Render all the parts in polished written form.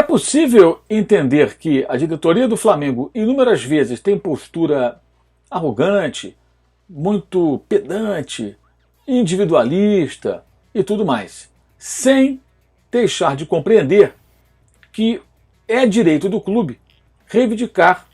É possível entender que a diretoria do Flamengo inúmeras vezes tem postura arrogante, muito pedante, individualista e tudo mais, sem deixar de compreender que é direito do clube reivindicar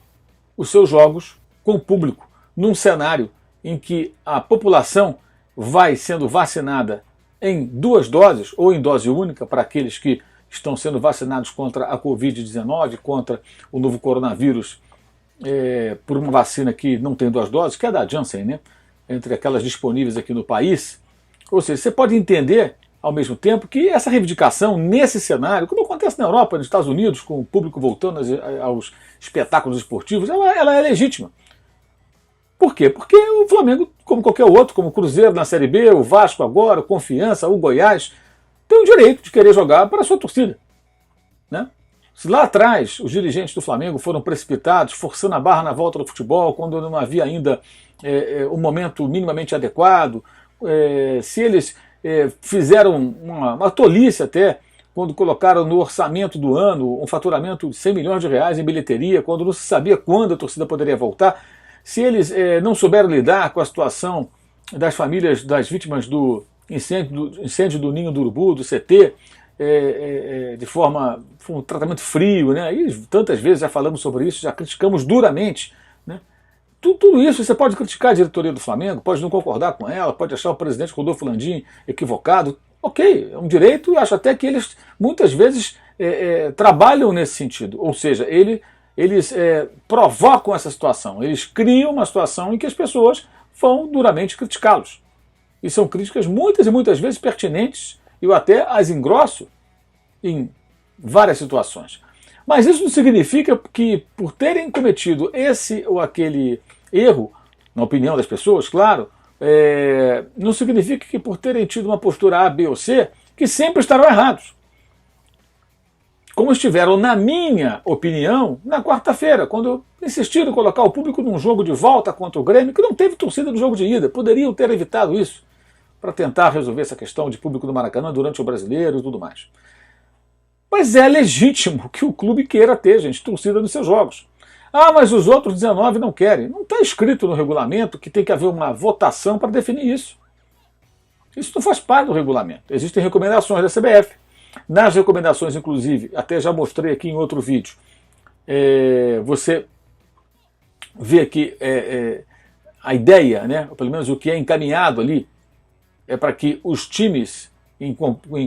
os seus jogos com o público, num cenário em que a população vai sendo vacinada em 2 doses ou em dose única para aqueles que estão sendo vacinados contra a Covid-19, contra o novo coronavírus, por uma vacina que não tem 2 doses, que é da Janssen, né? Entre aquelas disponíveis aqui no país. Ou seja, você pode entender, ao mesmo tempo, que essa reivindicação nesse cenário, como acontece na Europa, nos Estados Unidos, com o público voltando aos espetáculos esportivos, ela é legítima. Por quê? Porque o Flamengo, como qualquer outro, como o Cruzeiro na Série B, o Vasco agora, o Confiança, o Goiás, tem o direito de querer jogar para a sua torcida, né? Se lá atrás os dirigentes do Flamengo foram precipitados, forçando a barra na volta do futebol, quando não havia ainda um momento minimamente adequado, se eles fizeram uma tolice até, quando colocaram no orçamento do ano um faturamento de 100 milhões de reais em bilheteria, quando não se sabia quando a torcida poderia voltar, se eles não souberam lidar com a situação das famílias das vítimas do incêndio do Ninho do Urubu, do CT, foi um tratamento frio, né? E tantas vezes já falamos sobre isso, já criticamos duramente, né? Tudo isso você pode criticar a diretoria do Flamengo, pode não concordar com ela, pode achar o presidente Rodolfo Landim equivocado, ok, é um direito, e acho até que eles muitas vezes trabalham nesse sentido, ou seja, eles provocam essa situação, eles criam uma situação em que as pessoas vão duramente criticá-los. E são críticas muitas e muitas vezes pertinentes, e eu até as engrosso em várias situações. Mas isso não significa que, por terem cometido esse ou aquele erro, na opinião das pessoas, claro, não significa que por terem tido uma postura A, B ou C, que sempre estarão errados. Como estiveram, na minha opinião, na quarta-feira, quando insistiram em colocar o público num jogo de volta contra o Grêmio, que não teve torcida no jogo de ida. Poderiam ter evitado isso para tentar resolver essa questão de público do Maracanã durante o Brasileiro e tudo mais. Mas é legítimo que o clube queira ter, gente, torcida nos seus jogos. Ah, mas os outros 19 não querem. Não está escrito no regulamento que tem que haver uma votação para definir isso. Isso não faz parte do regulamento. Existem recomendações da CBF. Nas recomendações, inclusive, até já mostrei aqui em outro vídeo, você vê que a ideia, né, ou pelo menos o que é encaminhado ali, é para que os times em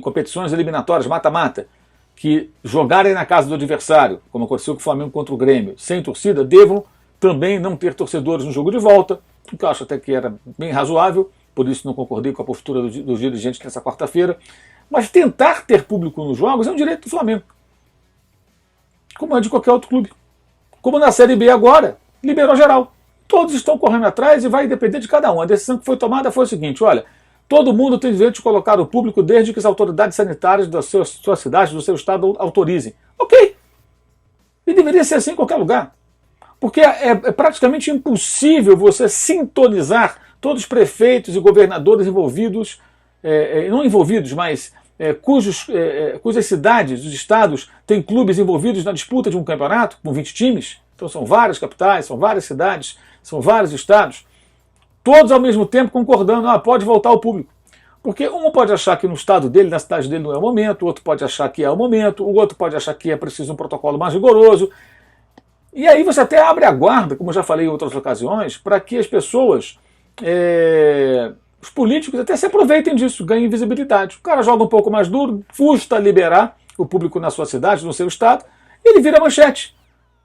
competições eliminatórias, mata-mata, que jogarem na casa do adversário, como aconteceu com o Flamengo contra o Grêmio, sem torcida, devam também não ter torcedores no jogo de volta, o que eu acho até que era bem razoável, por isso não concordei com a postura dos dirigentes nessa quarta-feira. Mas tentar ter público nos jogos é um direito do Flamengo, como é de qualquer outro clube. Como na Série B agora, liberou geral. Todos estão correndo atrás e vai depender de cada um. A decisão que foi tomada foi o seguinte: olha, todo mundo tem direito de colocar o público desde que as autoridades sanitárias da sua cidade, do seu estado, autorizem. Ok. E deveria ser assim em qualquer lugar. Porque é praticamente impossível você sintonizar todos os prefeitos e governadores envolvidos, não envolvidos, mas cujas cidades, os estados, têm clubes envolvidos na disputa de um campeonato, com 20 times. Então são várias capitais, são várias cidades, são vários estados, todos ao mesmo tempo concordando, pode voltar o público. Porque um pode achar que no estado dele, na cidade dele não é o momento, o outro pode achar que é o momento, o outro pode achar que é preciso um protocolo mais rigoroso. E aí você até abre a guarda, como eu já falei em outras ocasiões, para que as pessoas, os políticos até se aproveitem disso, ganhem visibilidade. O cara joga um pouco mais duro, custa liberar o público na sua cidade, no seu estado, e ele vira manchete.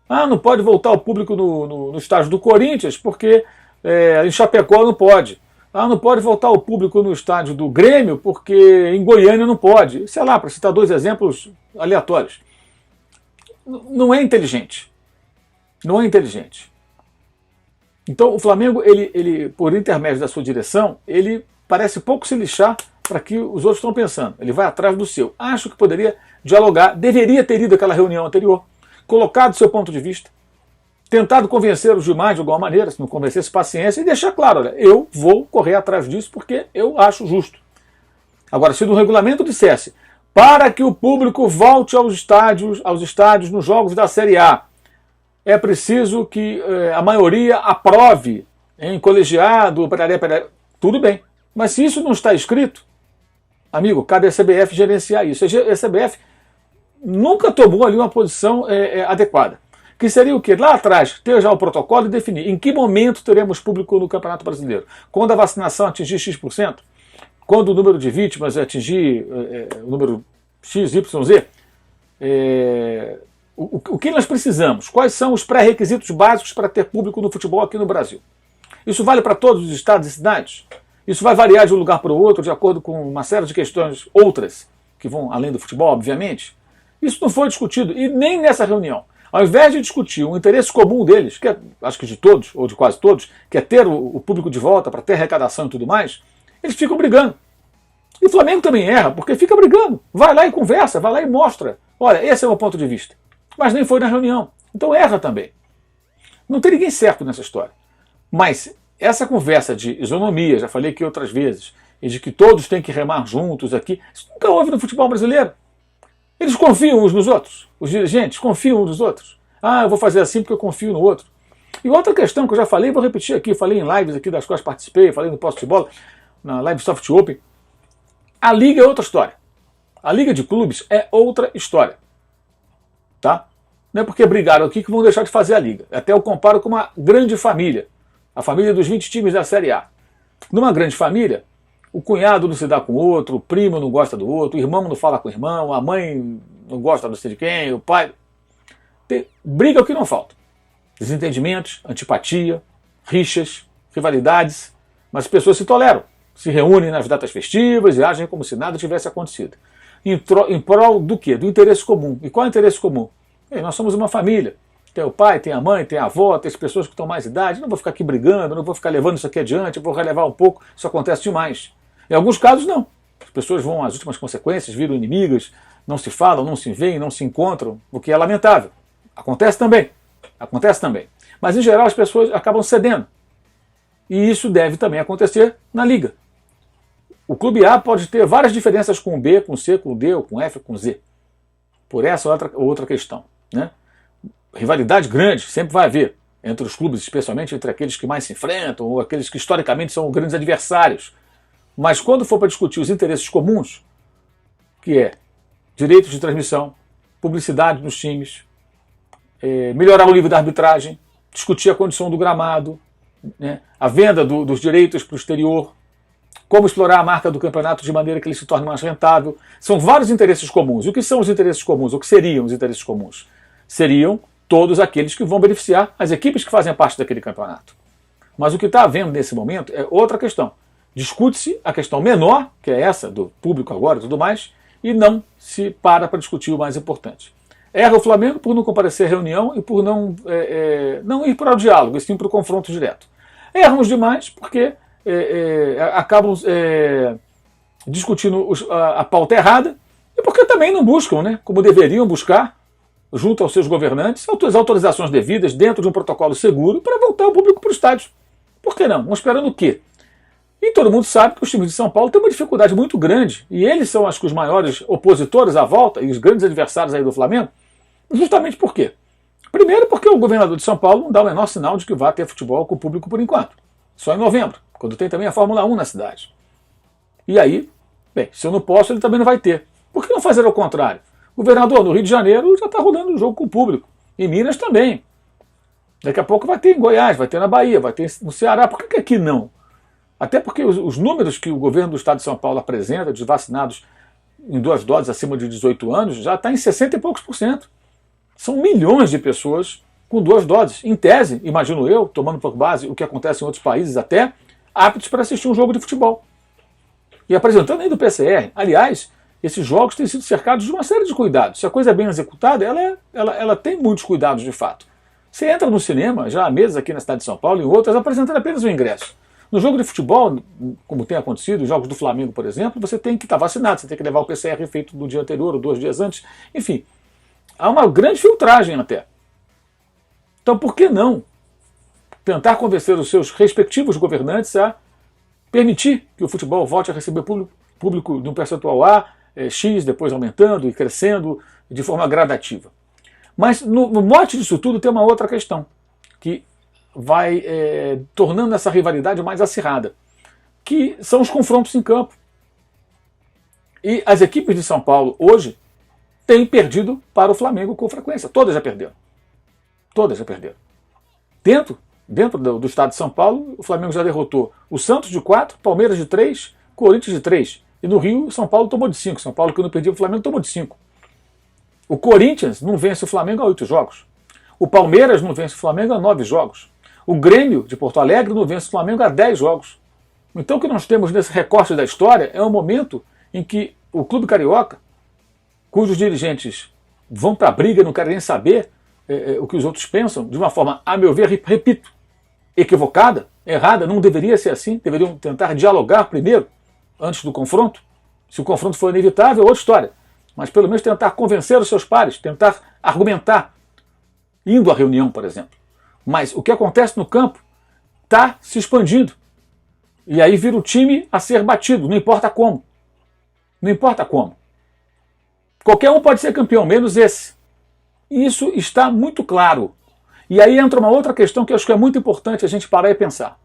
Não pode voltar o público no estádio do Corinthians, porque em Chapecó não pode. Não pode voltar o público no estádio do Grêmio, porque em Goiânia não pode. Sei lá, para citar 2 exemplos aleatórios. Não é inteligente. Não é inteligente. Então o Flamengo, ele, por intermédio da sua direção, ele parece pouco se lixar para que os outros estão pensando. Ele vai atrás do seu. Acho que poderia dialogar, deveria ter ido àquela reunião anterior, colocado seu ponto de vista, tentado convencer os demais de alguma maneira, se não convencesse, paciência, e deixar claro, olha, eu vou correr atrás disso porque eu acho justo. Agora, se no regulamento dissesse, Para que o público volte aos estádios nos jogos da Série A, é preciso que a maioria aprove em colegiado, tudo bem. Mas se isso não está escrito, amigo, cabe à CBF gerenciar isso. A CBF nunca tomou ali uma posição adequada. Que seria o quê? Lá atrás, ter já o protocolo e definir em que momento teremos público no Campeonato Brasileiro. Quando a vacinação atingir X%, quando o número de vítimas atingir o número X, Y, Z, o que nós precisamos? Quais são os pré-requisitos básicos para ter público no futebol aqui no Brasil? Isso vale para todos os estados e cidades? Isso vai variar de um lugar para o outro, de acordo com uma série de questões outras, que vão além do futebol, obviamente? Isso não foi discutido, e nem nessa reunião. Ao invés de discutir o interesse comum deles, que é, acho que de todos, ou de quase todos, que é ter o público de volta para ter arrecadação e tudo mais, eles ficam brigando. E o Flamengo também erra, porque fica brigando. Vai lá e conversa, vai lá e mostra. Olha, esse é o meu ponto de vista. Mas nem foi na reunião. Então erra também. Não tem ninguém certo nessa história. Mas essa conversa de isonomia, já falei aqui outras vezes, e de que todos têm que remar juntos aqui, isso nunca houve no futebol brasileiro. Eles confiam uns nos outros. Os dirigentes confiam uns nos outros. Ah, eu vou fazer assim porque eu confio no outro. E outra questão que eu já falei, vou repetir aqui, falei em lives aqui das quais participei, falei no Posse de Bola, na Live Soft Open. A Liga é outra história. A Liga de Clubes é outra história. Tá? Não é porque brigaram aqui que vão deixar de fazer a Liga. Até eu comparo com uma grande família. A família dos 20 times da Série A. Numa grande família, o cunhado não se dá com o outro, o primo não gosta do outro, o irmão não fala com o irmão, a mãe não gosta não sei de quem, o pai... Briga é o que não falta. Desentendimentos, antipatia, rixas, rivalidades, mas as pessoas se toleram, se reúnem nas datas festivas e agem como se nada tivesse acontecido. Em prol do quê? Do interesse comum. E qual é o interesse comum? Nós somos uma família. Tem o pai, tem a mãe, tem a avó, tem as pessoas que estão mais idade. Não vou ficar aqui brigando, não vou ficar levando isso aqui adiante, eu vou relevar um pouco. Isso acontece demais. Em alguns casos, não. As pessoas vão às últimas consequências, viram inimigas, não se falam, não se veem, não se encontram, o que é lamentável. Acontece também. Acontece também. Mas, em geral, as pessoas acabam cedendo. E isso deve também acontecer na Liga. O Clube A pode ter várias diferenças com o B, com o C, com o D, ou com o F, com o Z. Por essa outra questão. Né? Rivalidade grande sempre vai haver entre os clubes, especialmente entre aqueles que mais se enfrentam, ou aqueles que historicamente são grandes adversários. Mas quando for para discutir os interesses comuns, que é direitos de transmissão, publicidade nos times, melhorar o nível da arbitragem, discutir a condição do gramado, né, a venda dos direitos para o exterior, como explorar a marca do campeonato de maneira que ele se torne mais rentável. São vários interesses comuns. E o que são os interesses comuns? O que seriam os interesses comuns? Seriam todos aqueles que vão beneficiar as equipes que fazem parte daquele campeonato. Mas o que está havendo nesse momento é outra questão. Discute-se a questão menor, que é essa do público agora e tudo mais, e não se para discutir o mais importante. Erra o Flamengo por não comparecer à reunião e por não ir para o diálogo, e sim para o confronto direto. Erram os demais porque acabam discutindo a pauta errada e porque também não buscam, né, como deveriam buscar, junto aos seus governantes, as autorizações devidas dentro de um protocolo seguro para voltar o público para o estádio. Por que não? Vão esperando o quê? E todo mundo sabe que os times de São Paulo têm uma dificuldade muito grande, e eles são acho que os maiores opositores à volta e os grandes adversários aí do Flamengo, justamente por quê? Primeiro porque o governador de São Paulo não dá o menor sinal de que vai ter futebol com o público por enquanto. Só em novembro, quando tem também a Fórmula 1 na cidade. E aí, bem, se eu não posso, ele também não vai ter. Por que não fazer ao contrário? O governador, no Rio de Janeiro, já está rolando um jogo com o público. Em Minas também. Daqui a pouco vai ter em Goiás, vai ter na Bahia, vai ter no Ceará. Por que aqui não? Até porque os números que o governo do estado de São Paulo apresenta de vacinados em 2 doses acima de 18 anos já está em 60 e poucos %. São milhões de pessoas com 2 doses. Em tese, imagino eu, tomando por base o que acontece em outros países até, aptos para assistir um jogo de futebol. E apresentando ainda o PCR. Aliás, esses jogos têm sido cercados de uma série de cuidados. Se a coisa é bem executada, ela tem muitos cuidados de fato. Você entra no cinema, já há meses aqui na cidade de São Paulo e em outras, apresentando apenas o ingresso. No jogo de futebol, como tem acontecido, os jogos do Flamengo, por exemplo, você tem que estar vacinado, você tem que levar o PCR feito no dia anterior ou 2 dias antes. Enfim, há uma grande filtragem até. Então, por que não tentar convencer os seus respectivos governantes a permitir que o futebol volte a receber público de um percentual A, X, depois aumentando e crescendo de forma gradativa. Mas no mote disso tudo tem uma outra questão, que vai tornando essa rivalidade mais acirrada, que são os confrontos em campo. E as equipes de São Paulo hoje têm perdido para o Flamengo com frequência. Todas já perderam. Todas já perderam. Dentro do estado de São Paulo, o Flamengo já derrotou o Santos de 4, Palmeiras de 3, Corinthians de 3. E no Rio, São Paulo tomou de 5. São Paulo, que não perdia o Flamengo, tomou de 5. O Corinthians não vence o Flamengo há 8 jogos. O Palmeiras não vence o Flamengo há 9 jogos. O Grêmio de Porto Alegre não vence o Flamengo há 10 jogos. Então o que nós temos nesse recorte da história é um momento em que o clube carioca, cujos dirigentes vão para a briga, não querem nem saber o que os outros pensam, de uma forma, a meu ver, repito, equivocada, errada, não deveria ser assim, deveriam tentar dialogar primeiro, antes do confronto. Se o confronto for inevitável, é outra história. Mas pelo menos tentar convencer os seus pares, tentar argumentar, indo à reunião, por exemplo. Mas o que acontece no campo está se expandindo. E aí vira o time a ser batido, não importa como. Não importa como. Qualquer um pode ser campeão, menos esse. Isso está muito claro. E aí entra uma outra questão que eu acho que é muito importante a gente parar e pensar.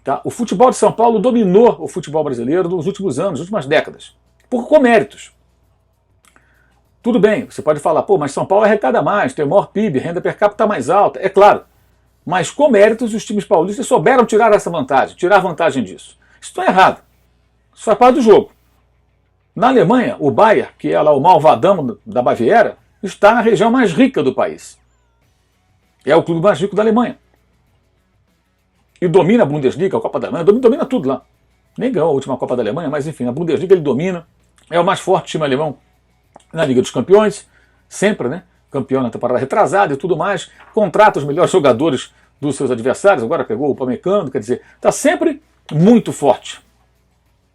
Tá? O futebol de São Paulo dominou o futebol brasileiro nos últimos anos, nas últimas décadas, com méritos. Tudo bem, você pode falar, pô, mas São Paulo arrecada mais, tem maior PIB, renda per capita mais alta, é claro. Mas com méritos os times paulistas souberam tirar essa vantagem, tirar vantagem disso. Isso não é errado. Isso faz parte do jogo. Na Alemanha, o Bayern, que é lá o malvadão da Baviera, está na região mais rica do país. É o clube mais rico da Alemanha. E domina a Bundesliga, a Copa da Alemanha, domina tudo lá. Nem ganhou a última Copa da Alemanha, mas enfim, a Bundesliga ele domina. É o mais forte time alemão na Liga dos Campeões, sempre, né? Campeão na temporada retrasada e tudo mais. Contrata os melhores jogadores dos seus adversários, agora pegou o Upamecano, quer dizer, está sempre muito forte.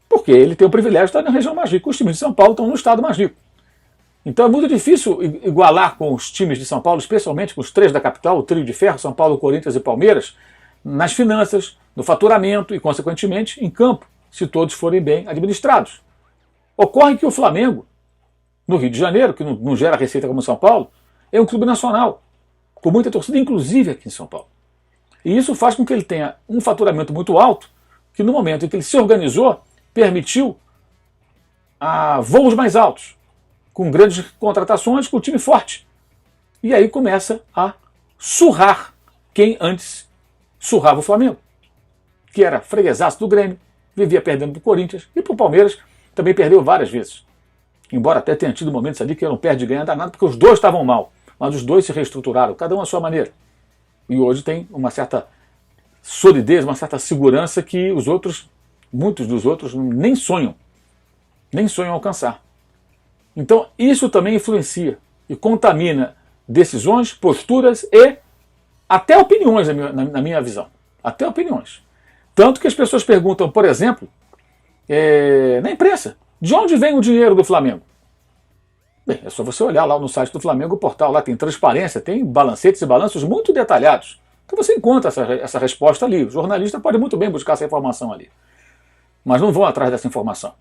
Porque ele tem o privilégio de estar na região mais rica. Os times de São Paulo estão no estado mais rico. Então é muito difícil igualar com os times de São Paulo, especialmente com os 3 da capital, o trio de ferro, São Paulo, Corinthians e Palmeiras, nas finanças, no faturamento e, consequentemente, em campo, se todos forem bem administrados. Ocorre que o Flamengo, no Rio de Janeiro, que não gera receita como São Paulo, é um clube nacional, com muita torcida, inclusive aqui em São Paulo. E isso faz com que ele tenha um faturamento muito alto, que no momento em que ele se organizou, permitiu voos mais altos, com grandes contratações, com o time forte. E aí começa a surrar quem antes surrava o Flamengo, que era freguesaço do Grêmio, vivia perdendo para o Corinthians, e para o Palmeiras também perdeu várias vezes. Embora até tenha tido momentos ali que eu não perde ganhar danado, porque os dois estavam mal, mas os dois se reestruturaram, cada um à sua maneira. E hoje tem uma certa solidez, uma certa segurança que os outros, muitos dos outros, nem sonham alcançar. Então isso também influencia e contamina decisões, posturas e até opiniões, na minha visão. Até opiniões. Tanto que as pessoas perguntam, por exemplo, na imprensa, de onde vem o dinheiro do Flamengo? Bem, é só você olhar lá no site do Flamengo, o portal lá tem transparência, tem balancetes e balanços muito detalhados. Então você encontra essa resposta ali. O jornalista pode muito bem buscar essa informação ali. Mas não vão atrás dessa informação.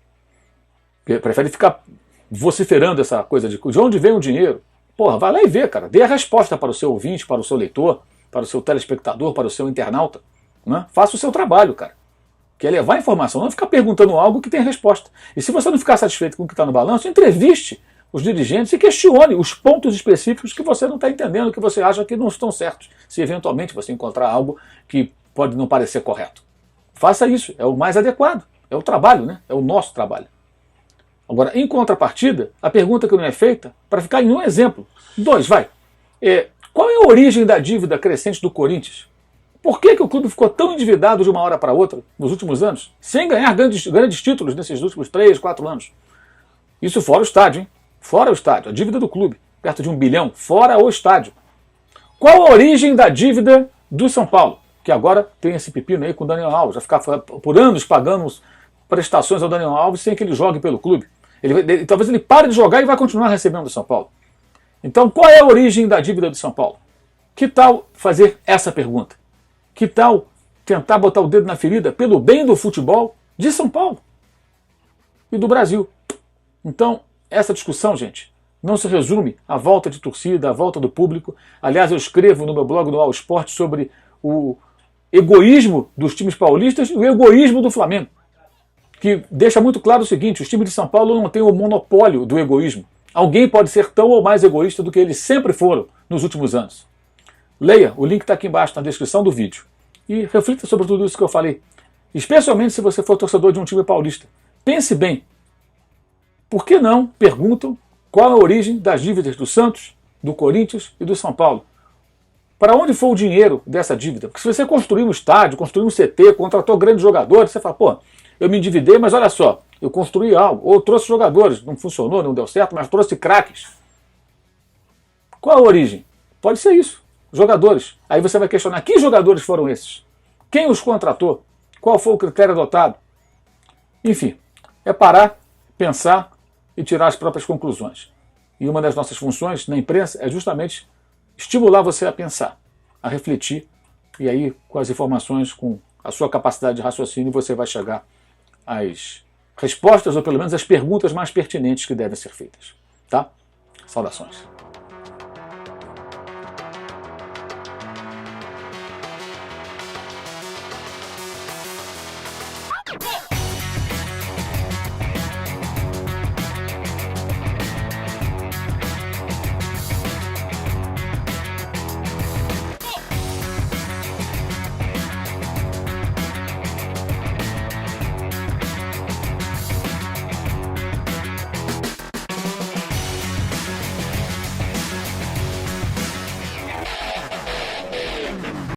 Prefere ficar vociferando essa coisa de onde vem o dinheiro. Porra, vai lá e vê, cara. Dê a resposta para o seu ouvinte, para o seu leitor, para o seu telespectador, para o seu internauta. Né? Faça o seu trabalho, cara. Que é levar a informação, não ficar perguntando algo que tem resposta. E se você não ficar satisfeito com o que está no balanço, entreviste os dirigentes e questione os pontos específicos que você não está entendendo, que você acha que não estão certos, se eventualmente você encontrar algo que pode não parecer correto. Faça isso, é o mais adequado. É o trabalho, né? É o nosso trabalho. Agora, em contrapartida, a pergunta que não é feita, para ficar em um exemplo, 2, vai. Qual é a origem da dívida crescente do Corinthians? Por que o clube ficou tão endividado de uma hora para outra nos últimos anos, sem ganhar grandes títulos nesses últimos 3, 4 anos? Isso fora o estádio, hein? Fora o estádio. A dívida do clube, perto de 1 bilhão, fora o estádio. Qual a origem da dívida do São Paulo? Que agora tem esse pepino aí com o Daniel Alves, já ficar por anos pagando prestações ao Daniel Alves sem que ele jogue pelo clube. Talvez ele pare de jogar e vai continuar recebendo do São Paulo. Então, qual é a origem da dívida do São Paulo? Que tal fazer essa pergunta? Que tal tentar botar o dedo na ferida pelo bem do futebol de São Paulo e do Brasil? Então, essa discussão, gente, não se resume à volta de torcida, à volta do público. Aliás, eu escrevo no meu blog do All Sport sobre o egoísmo dos times paulistas e o egoísmo do Flamengo, que deixa muito claro o seguinte: os times de São Paulo não têm o monopólio do egoísmo. Alguém pode ser tão ou mais egoísta do que eles sempre foram nos últimos anos. Leia, o link está aqui embaixo na descrição do vídeo. E reflita sobre tudo isso que eu falei. Especialmente se você for torcedor de um time paulista. Pense bem. Por que não perguntam qual a origem das dívidas do Santos, do Corinthians e do São Paulo? Para onde foi o dinheiro dessa dívida? Porque se você construiu um estádio, construiu um CT, contratou grandes jogadores, você fala, pô, eu me endividei, mas olha só, eu construí algo, ou trouxe jogadores, não funcionou, não deu certo, mas trouxe craques. Qual a origem? Pode ser isso, jogadores. Aí você vai questionar, que jogadores foram esses? Quem os contratou? Qual foi o critério adotado? Enfim, é parar, pensar e tirar as próprias conclusões. E uma das nossas funções na imprensa é justamente estimular você a pensar, a refletir, e aí com as informações, com a sua capacidade de raciocínio, você vai chegar às respostas, ou pelo menos às perguntas mais pertinentes que devem ser feitas. Tá? Saudações.